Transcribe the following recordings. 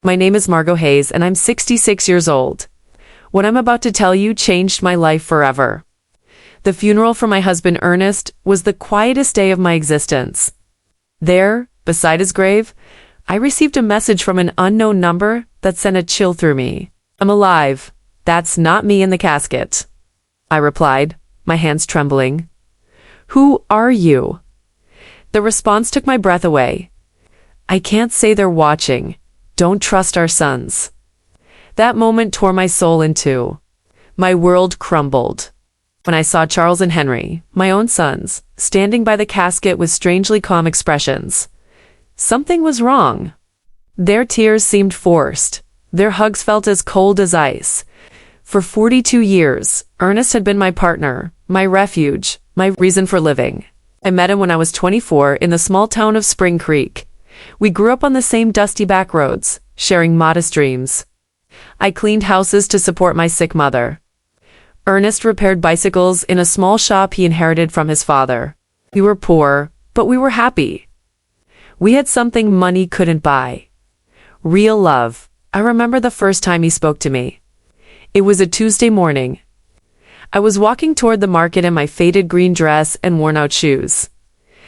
My name is Margot Hayes, and I'm 66 years old. What I'm about to tell you changed my life forever. The funeral for my husband Ernest was the quietest day of my existence. There, beside his grave, I received a message from an unknown number that sent a chill through me. "I'm alive. That's not me in the casket," I replied, my hands trembling. "Who are you?" The response took my breath away. "I can't say they're watching. Don't trust our sons." That moment tore my soul in two. My world crumbled. When I saw Charles and Henry, my own sons, standing by the casket with strangely calm expressions, something was wrong. Their tears seemed forced. Their hugs felt as cold as ice. For 42 years, Ernest had been my partner, my refuge, my reason for living. I met him when I was 24 in the small town of Spring Creek. We grew up on the same dusty back roads, sharing modest dreams. I cleaned houses to support my sick mother. Ernest repaired bicycles in a small shop he inherited from his father. We were poor, but we were happy. We had something money couldn't buy. Real love. I remember the first time he spoke to me. It was a Tuesday morning. I was walking toward the market in my faded green dress and worn-out shoes.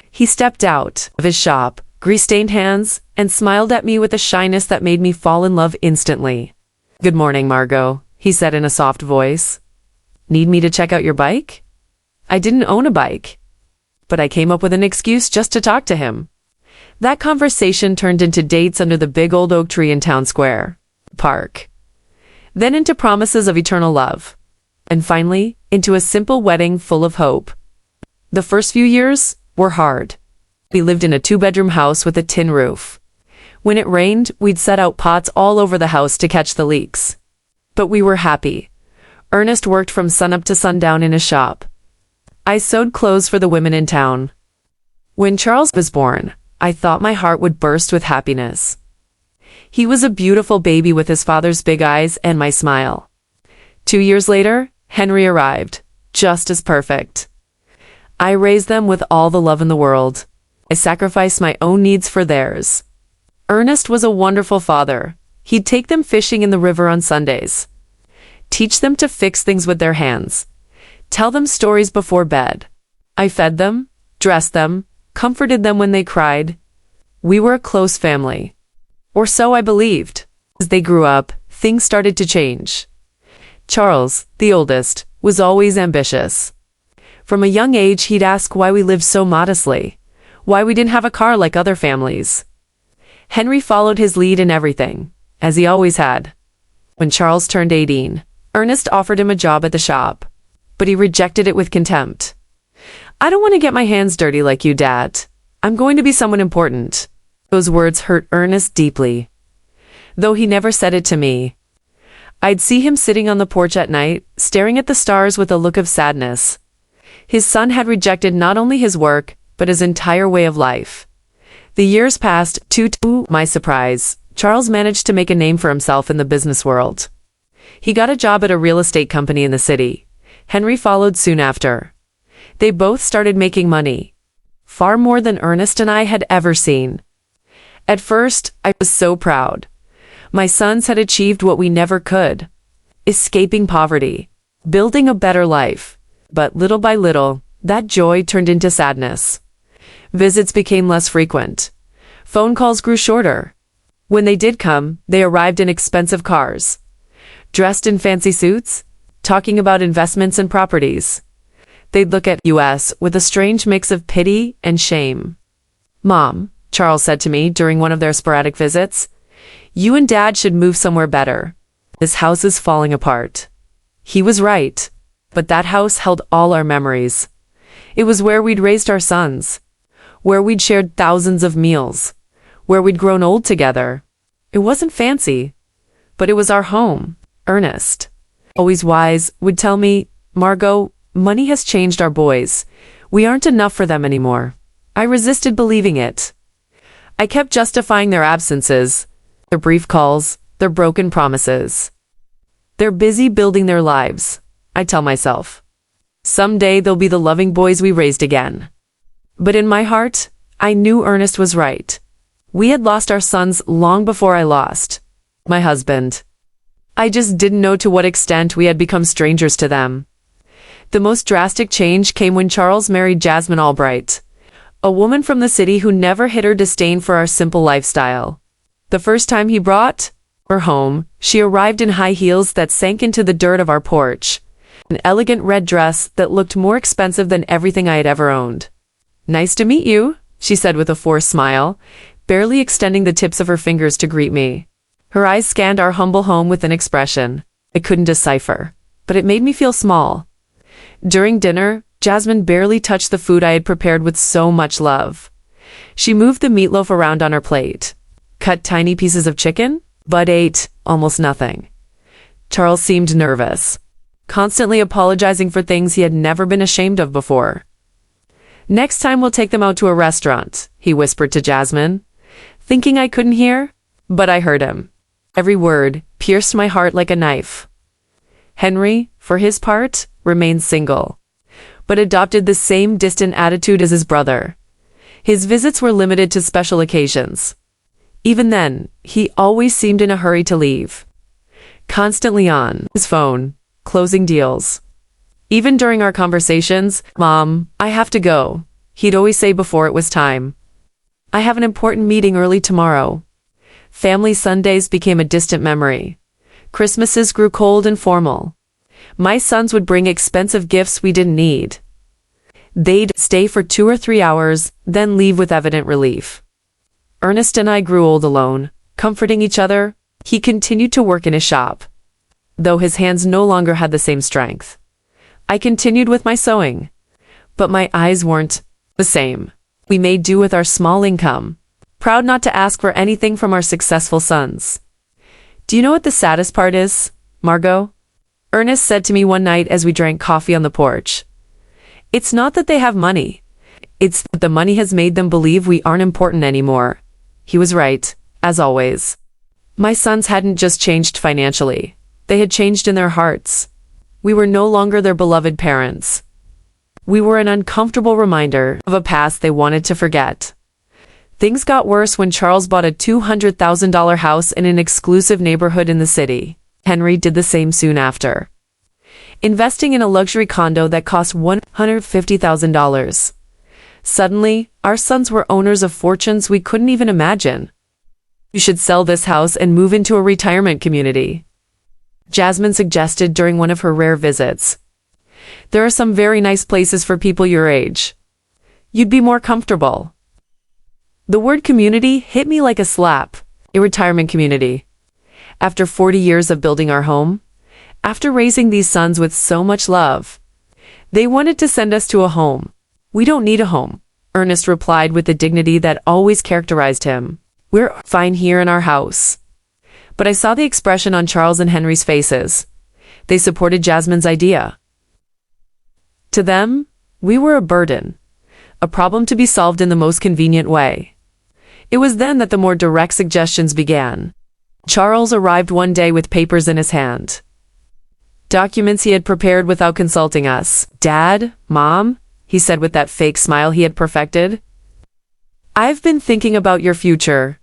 He stepped out of his shop, grease-stained hands, and smiled at me with a shyness that made me fall in love instantly. "Good morning, Margot," he said in a soft voice. "Need me to check out your bike?" I didn't own a bike, but I came up with an excuse just to talk to him. That conversation turned into dates under the big old oak tree in Town Square Park. Then into promises of eternal love. And finally, into a simple wedding full of hope. The first few years were hard. We lived in a 2-bedroom house with a tin roof. When it rained, we'd set out pots all over the house to catch the leaks. But we were happy. Ernest worked from sunup to sundown in a shop. I sewed clothes for the women in town. When Charles was born, I thought my heart would burst with happiness. He was a beautiful baby with his father's big eyes and my smile. 2 years later, Henry arrived, just as perfect. I raised them with all the love in the world. I sacrificed my own needs for theirs. Ernest was a wonderful father. He'd take them fishing in the river on Sundays, teach them to fix things with their hands, tell them stories before bed. I fed them, dressed them, comforted them when they cried. We were a close family. Or so I believed. As they grew up, things started to change. Charles, the oldest, was always ambitious. From a young age, he'd ask why we lived so modestly, why we didn't have a car like other families. Henry followed his lead in everything, as he always had. When Charles turned 18, Ernest offered him a job at the shop, but he rejected it with contempt. "I don't want to get my hands dirty like you, Dad. I'm going to be someone important." Those words hurt Ernest deeply, though he never said it to me. I'd see him sitting on the porch at night, staring at the stars with a look of sadness. His son had rejected not only his work, but his entire way of life. The years passed. To my surprise, Charles managed to make a name for himself in the business world. He got a job at a real estate company in the city. Henry followed soon after. They both started making money, far more than Ernest and I had ever seen. At first, I was so proud. My sons had achieved what we never could, escaping poverty, building a better life. But little by little, that joy turned into sadness. Visits became less frequent. Phone calls grew shorter. When they did come, they arrived in expensive cars, dressed in fancy suits, talking about investments and properties. They'd look at us with a strange mix of pity and shame. "Mom," Charles said to me during one of their sporadic visits, "you and Dad should move somewhere better. This house is falling apart." He was right, but that house held all our memories. It was where we'd raised our sons, where we'd shared thousands of meals, where we'd grown old together. It wasn't fancy, but it was our home. Ernest, always wise, would tell me, "Margot, money has changed our boys. We aren't enough for them anymore." I resisted believing it. I kept justifying their absences, their brief calls, their broken promises. "They're busy building their lives," I tell myself. "Someday they'll be the loving boys we raised again." But in my heart, I knew Ernest was right. We had lost our sons long before I lost My husband. I just didn't know to what extent we had become strangers to them. The most drastic change came when Charles married Jasmine Albright, a woman from the city who never hid her disdain for our simple lifestyle. The first time he brought her home, she arrived in high heels that sank into the dirt of our porch, an elegant red dress that looked more expensive than everything I had ever owned. "Nice to meet you," she said with a forced smile, barely extending the tips of her fingers to greet me. Her eyes scanned our humble home with an expression I couldn't decipher, but it made me feel small. During dinner, Jasmine barely touched the food I had prepared with so much love. She moved the meatloaf around on her plate, cut tiny pieces of chicken, but ate almost nothing. Charles seemed nervous, constantly apologizing for things he had never been ashamed of before. "Next time we'll take them out to a restaurant," he whispered to Jasmine, thinking I couldn't hear, but I heard him. Every word pierced my heart like a knife. Henry, for his part, remained single, but adopted the same distant attitude as his brother. His visits were limited to special occasions. Even then, he always seemed in a hurry to leave, constantly on his phone, closing deals. Even during our conversations, "Mom, I have to go," he'd always say before it was time. "I have an important meeting early tomorrow." Family Sundays became a distant memory. Christmases grew cold and formal. My sons would bring expensive gifts we didn't need. They'd stay for 2 or 3 hours, then leave with evident relief. Ernest and I grew old alone, comforting each other. He continued to work in his shop, though his hands no longer had the same strength. I continued with my sewing, but my eyes weren't the same. We made do with our small income, proud not to ask for anything from our successful sons. "Do you know what the saddest part is, Margot?" Ernest said to me one night as we drank coffee on the porch. "It's not that they have money. It's that the money has made them believe we aren't important anymore." He was right, as always. My sons hadn't just changed financially. They had changed in their hearts. We were no longer their beloved parents. We were an uncomfortable reminder of a past they wanted to forget. Things got worse when Charles bought a $200,000 house in an exclusive neighborhood in the city. Henry did the same soon after, investing in a luxury condo that cost $150,000. Suddenly, our sons were owners of fortunes we couldn't even imagine. "You should sell this house and move into a retirement community," Jasmine suggested during one of her rare visits. "There are some very nice places for people your age. You'd be more comfortable." The word community hit me like a slap. A retirement community. After 40 years of building our home, after raising these sons with so much love, they wanted to send us to a home. "We don't need a home," Ernest replied with the dignity that always characterized him. "We're fine here in our house." But I saw the expression on Charles and Henry's faces. They supported Jasmine's idea. To them, we were a burden, a problem to be solved in the most convenient way. It was then that the more direct suggestions began. Charles arrived one day with papers in his hand. Documents he had prepared without consulting us. "Dad, Mom," he said with that fake smile he had perfected, "I've been thinking about your future.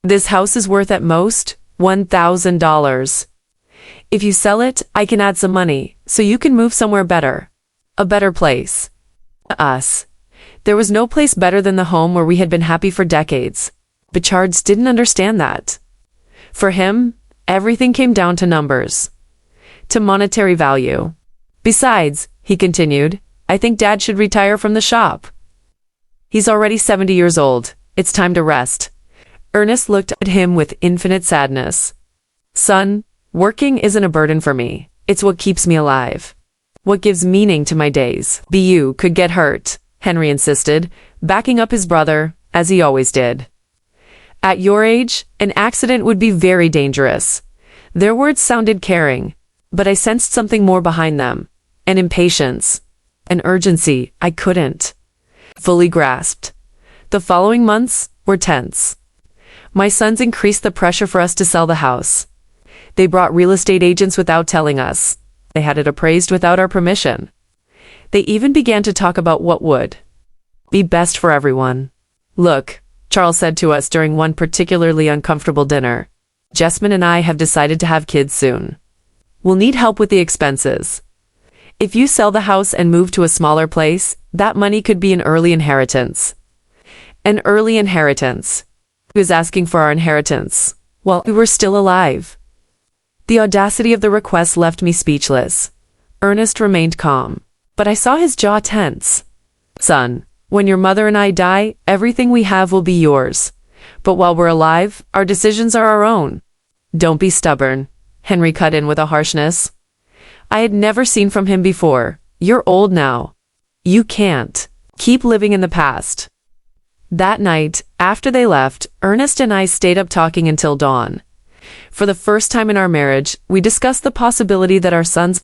This house is worth at most $1,000. If you sell it, I can add some money, so you can move somewhere better. A better place." Us. There was no place better than the home where we had been happy for decades. But Charles didn't understand that. For him, everything came down to numbers, to monetary value. "Besides," he continued, "I think Dad should retire from the shop. He's already 70 years old. It's time to rest." Ernest looked at him with infinite sadness. "Son, working isn't a burden for me. It's what keeps me alive. What gives meaning to my days." "You could get hurt," Henry insisted, backing up his brother, as he always did. "At your age, an accident would be very dangerous." Their words sounded caring, but I sensed something more behind them. An impatience, an urgency I couldn't fully grasp. The following months were tense. My sons increased the pressure for us to sell the house. They brought real estate agents without telling us. They had it appraised without our permission. They even began to talk about what would be best for everyone. "Look," Charles said to us during one particularly uncomfortable dinner, Jessamine and I have decided to have kids soon. We'll need help with the expenses. If you sell the house and move to a smaller place, that money could be an early inheritance. An early inheritance. Who is asking for our inheritance? Well, we were still alive. The audacity of the request left me speechless. Ernest remained calm, but I saw his jaw tense. Son, when your mother and I die, everything we have will be yours. But while we're alive, our decisions are our own. Don't be stubborn, Henry cut in with a harshness. I had never seen from him before. You're old now. You can't keep living in the past. That night, after they left, Ernest and I stayed up talking until dawn. For the first time in our marriage, we discussed the possibility that our sons